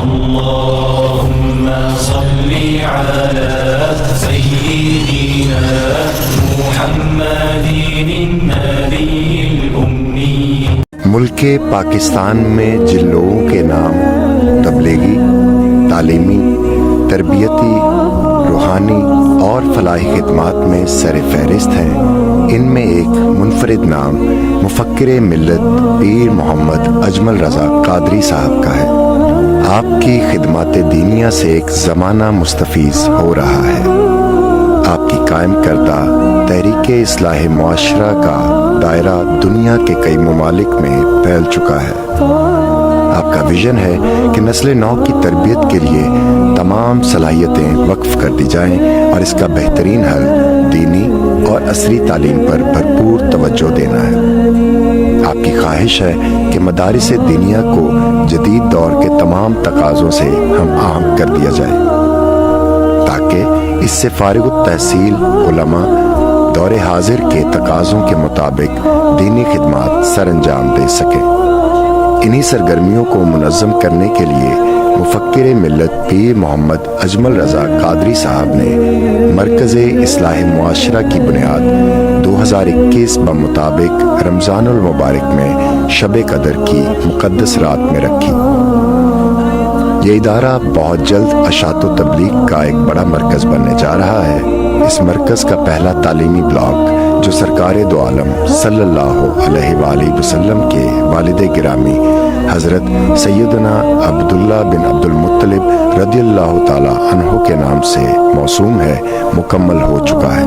اللهم صل على سيدنا محمد النبي الأمي. ملک پاکستان میں جن لوگوں کے نام تبلیغی، تعلیمی، تربیتی، روحانی اور فلاحی خدمات میں سر فہرست ہیں، ان میں ایک منفرد نام مفکر ملت پیر محمد اجمل رضا قادری صاحب کا ہے. آپ کی خدمات دینیہ سے ایک زمانہ مستفیض ہو رہا ہے. آپ کی قائم کردہ تحریک اصلاح معاشرہ کا دائرہ دنیا کے کئی ممالک میں پھیل چکا ہے. آپ کا ویژن ہے کہ نسل نو کی تربیت کے لیے تمام صلاحیتیں وقف کر دی جائیں اور اس کا بہترین حل دینی اور عصری تعلیم پر بھرپور توجہ دینا ہے. آپ کی خواہش ہے کہ مدارس دینیہ کو جدید دور کے تمام تقاضوں سے ہم آہنگ کر دیا جائے تاکہ اس سے فارغ التحصیل علماء دور حاضر کے تقاضوں کے مطابق دینی خدمات سر انجام دے سکیں. انہی سرگرمیوں کو منظم کرنے کے لیے مفکر ملت پیر محمد اجمل رضا قادری صاحب نے مرکز اصلاح معاشرہ کی بنیاد 2021 بمطابق رمضان المبارک میں شب قدر کی مقدس رات میں رکھی. یہ ادارہ بہت جلد اشاعت و تبلیغ کا ایک بڑا مرکز بننے جا رہا ہے. اس مرکز کا پہلا تعلیمی بلاک جو سرکار دو عالم صلی اللہ علیہ وآلہ وسلم کے والد گرامی حضرت سیدنا عبداللہ بن عبد المطلب رضی اللہ تعالی عنہ کے نام سے موسوم ہے، مکمل ہو چکا ہے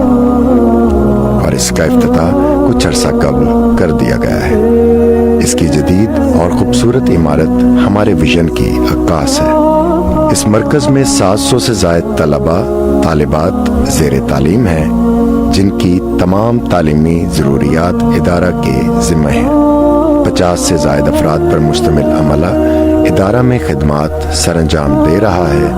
اور اس کا افتتاح کچھ عرصہ قبل کر دیا گیا ہے. اس کی جدید اور خوبصورت عمارت ہمارے ویژن کی عکاس ہے. اس مرکز میں 700 سے زائد طلباء طالبات زیر تعلیم ہیں جن کی تمام تعلیمی ضروریات ادارہ کے ذمہ ہیں. 50 سے زائد افراد پر مشتمل عملہ ادارہ میں خدمات سر انجام دے رہا ہے.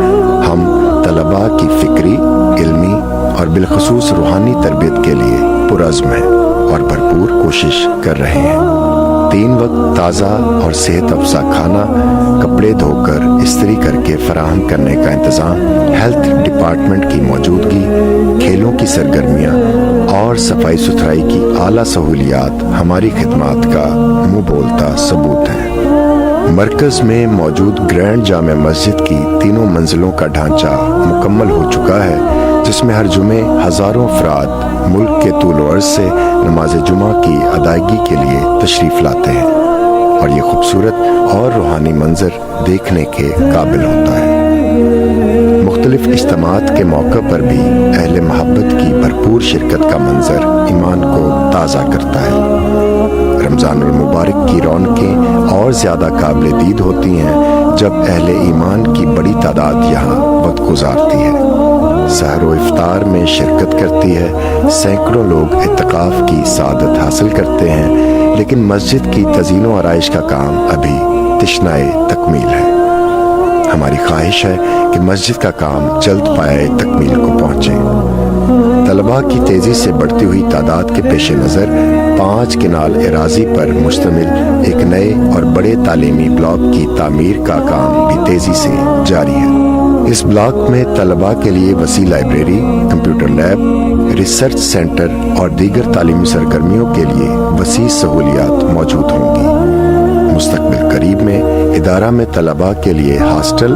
ہم طلباء کی فکری، علمی اور بالخصوص روحانی تربیت کے لیے پرعزم ہیں اور بھرپور کوشش کر رہے ہیں. 3 وقت تازہ اور صحت افزا کھانا، کپڑے دھو کر استری کر کے فراہم کرنے کا انتظام، ہیلتھ ڈپارٹمنٹ کی موجودگی، کھیلوں کی سرگرمیاں اور صفائی ستھرائی کی اعلیٰ سہولیات ہماری خدمات کا منہ بولتا ثبوت ہیں. مرکز میں موجود گرینڈ جامع مسجد کی 3 منزلوں کا ڈھانچہ مکمل ہو چکا ہے جس میں ہر جمعے ہزاروں افراد ملک کے طول و عرض سے نماز جمعہ کی ادائیگی کے لیے تشریف لاتے ہیں اور یہ خوبصورت اور روحانی منظر دیکھنے کے قابل ہوتا ہے. مختلف اجتماعات کے موقع پر بھی اہل محبت کی بھرپور شرکت کا منظر ایمان کو تازہ کرتا ہے. رمضان المبارک کی رونقیں اور زیادہ قابل دید ہوتی ہیں جب اہل ایمان کی بڑی تعداد یہاں وقت گزارتی ہے، سحر و افطار میں شرکت کرتی ہے. سینکڑوں لوگ اعتکاف کی سعادت حاصل کرتے ہیں، لیکن مسجد کی تزئین و آرائش کا کام ابھی تشنائے تکمیل ہے. ہماری خواہش ہے کہ مسجد کا کام جلد پایۂ تکمیل کو پہنچے. طلباء کی تیزی سے بڑھتی ہوئی تعداد کے پیش نظر 5 کنال اراضی پر مشتمل ایک نئے اور بڑے تعلیمی بلاک کی تعمیر کا کام بھی تیزی سے جاری ہے. اس بلاک میں طلباء کے لیے وسیع library, computer lab, research centre اور دیگر تعلیمی سرگرمیوں کے لیے وسیع سہولیات موجود ہوں گی. مستقبل قریب میں ادارہ میں طلباء کے لیے ہاسٹل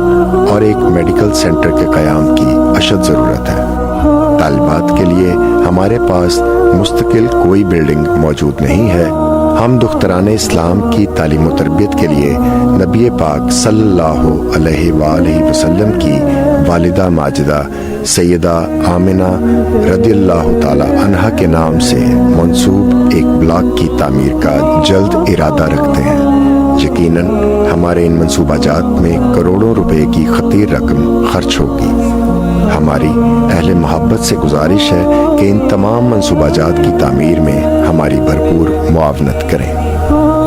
اور ایک میڈیکل سینٹر کے قیام کی اشد ضرورت ہے. طالبات کے لیے ہمارے پاس مستقل کوئی بلڈنگ موجود نہیں ہے. ہم دختران اسلام کی تعلیم و تربیت کے لیے نبی پاک صلی اللہ علیہ وآلہ وسلم کی والدہ ماجدہ سیدہ آمنہ رضی اللہ تعالی عنہا کے نام سے منسوب ایک بلاک کی تعمیر کا جلد ارادہ رکھتے ہیں. یقیناً ہمارے ان منصوبہ جات میں کروڑوں روپے کی خطیر رقم خرچ ہوگی. ہماری اہل محبت سے گزارش ہے کہ ان تمام منصوبہ جات کی تعمیر میں ہماری بھرپور معاونت کریں.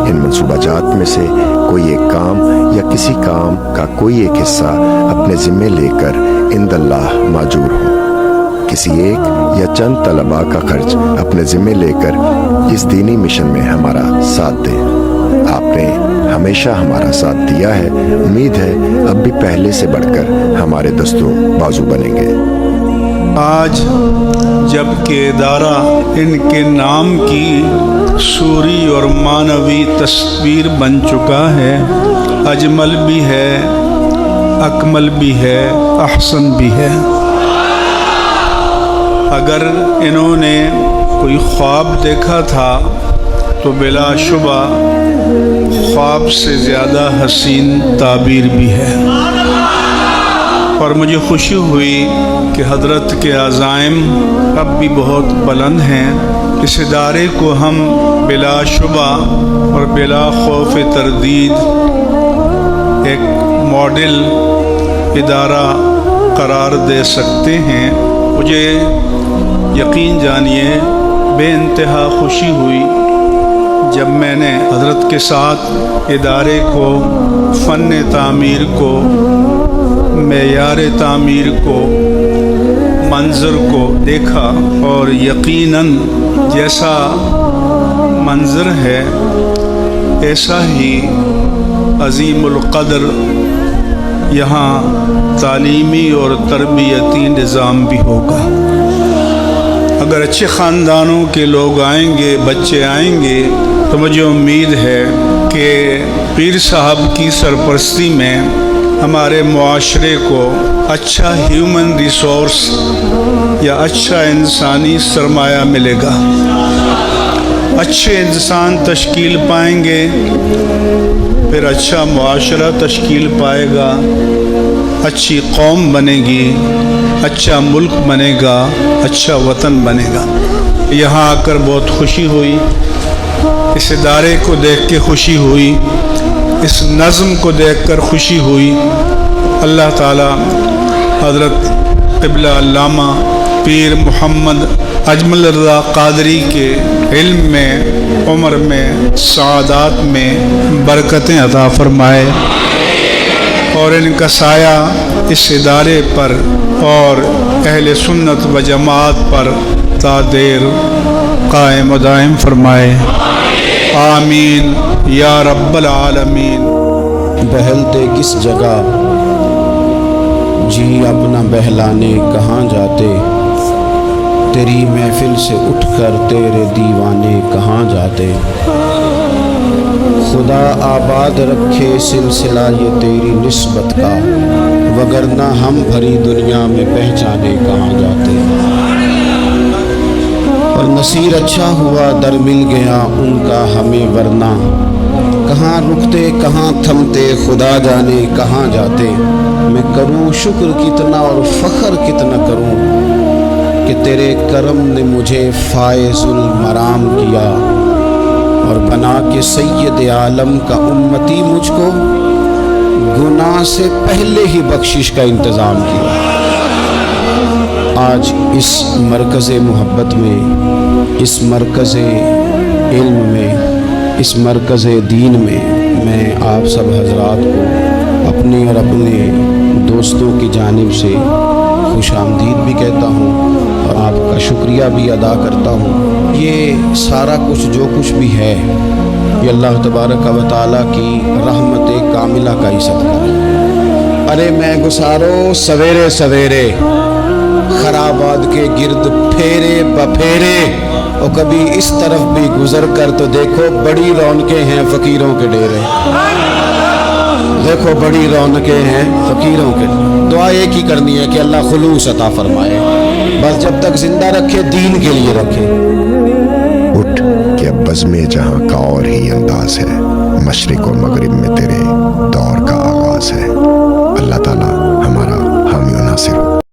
ان منصوبہ جات میں سے کوئی ایک کام یا کسی کام کا کوئی ایک حصہ اپنے ذمے لے کر عند اللہ ماجور ہو. کسی ایک یا چند طلباء کا خرچ اپنے ذمے لے کر اس دینی مشن میں ہمارا ساتھ دیں. آپ نے ہمیشہ ہمارا ساتھ دیا ہے، امید ہے اب بھی پہلے سے بڑھ کر ہمارے دستوں بازو بنیں گے۔ آج جب کہ ادارہ ان کے نام کی سوری اور معنوی تصویر بن چکا ہے، اجمل بھی ہے، اکمل بھی ہے، احسن بھی ہے۔ اگر انہوں نے کوئی خواب دیکھا تھا تو بلا شبہ خواب سے زیادہ حسین تعبیر بھی ہے، اور مجھے خوشی ہوئی کہ حضرت کے عزائم اب بھی بہت بلند ہیں۔ اس ادارے کو ہم بلا شبہ اور بلا خوف تردید ایک ماڈل ادارہ قرار دے سکتے ہیں۔ مجھے یقین جانیے بے انتہا خوشی ہوئی جب میں نے حضرت کے ساتھ ادارے کو، فن تعمیر کو، معیار تعمیر کو، منظر کو دیکھا، اور یقیناً جیسا منظر ہے ایسا ہی عظیم القدر یہاں تعلیمی اور تربیتی نظام بھی ہوگا۔ اگر اچھے خاندانوں کے لوگ آئیں گے، بچے آئیں گے، تو مجھے امید ہے کہ پیر صاحب کی سرپرستی میں ہمارے معاشرے کو اچھا ہیومن ریسورس یا اچھا انسانی سرمایہ ملے گا، اچھے انسان تشکیل پائیں گے، پھر اچھا معاشرہ تشکیل پائے گا، اچھی قوم بنے گی، اچھا ملک بنے گا، اچھا وطن بنے گا۔ یہاں آ کر بہت خوشی ہوئی، اس ادارے کو دیکھ کے خوشی ہوئی، اس نظم کو دیکھ کر خوشی ہوئی۔ اللہ تعالی حضرت قبلہ علامہ پیر محمد اجمل رضا قادری کے علم میں، عمر میں، سعادات میں برکتیں عطا فرمائے، اور ان کا سایہ اس ادارے پر اور اہل سنت و جماعت پر تا دیر قائم و دائم فرمائے، آمین یا رب العالمین۔ بہلتے کس جگہ جی اپنا بہلانے کہاں جاتے، تیری محفل سے اٹھ کر تیرے دیوانے کہاں جاتے، خدا آباد رکھے سلسلہ یہ تیری نسبت کا، وگرنہ ہم بھری دنیا میں پہچانے کہاں جاتے، اور نصیر اچھا ہوا در مل گیا ان کا ہمیں، ورنہ کہاں رکتے کہاں تھمتے، خدا جانے کہاں جاتے۔ میں کروں شکر کتنا اور فخر کتنا کروں کہ تیرے کرم نے مجھے فائز المرام کیا، اور بنا کے سید عالم کا امتی مجھ کو گناہ سے پہلے ہی بخشش کا انتظام کیا۔ آج اس مرکز محبت میں، اس مرکز علم میں، اس مرکز دین میں آپ سب حضرات کو اپنے اور اپنے دوستوں کی جانب سے خوش آمدید بھی کہتا ہوں، اور آپ کا شکریہ بھی ادا کرتا ہوں۔ یہ سارا کچھ جو کچھ بھی ہے یہ اللہ تبارک و تعالیٰ کی رحمت کاملہ کا ہی صدقہ ہے۔ ارے میں گسارو سویرے سویرے خرابات کے گرد پھیرے بپھیرے، اور کبھی اس طرف بھی گزر کر تو دیکھو بڑی رونقیں ہیں فقیروں کے ڈیرے، دیکھو بڑی رونقیں ہیں فقیروں کے۔ دعا ایک ہی کرنی ہے کہ اللہ خلوص عطا فرمائے، بس جب تک زندہ رکھے دین کے لیے رکھے۔ اٹھ کہ اب بزم جہاں کا اور ہی انداز ہے، مشرق و مغرب میں تیرے دور کا آغاز ہے۔ اللہ تعالیٰ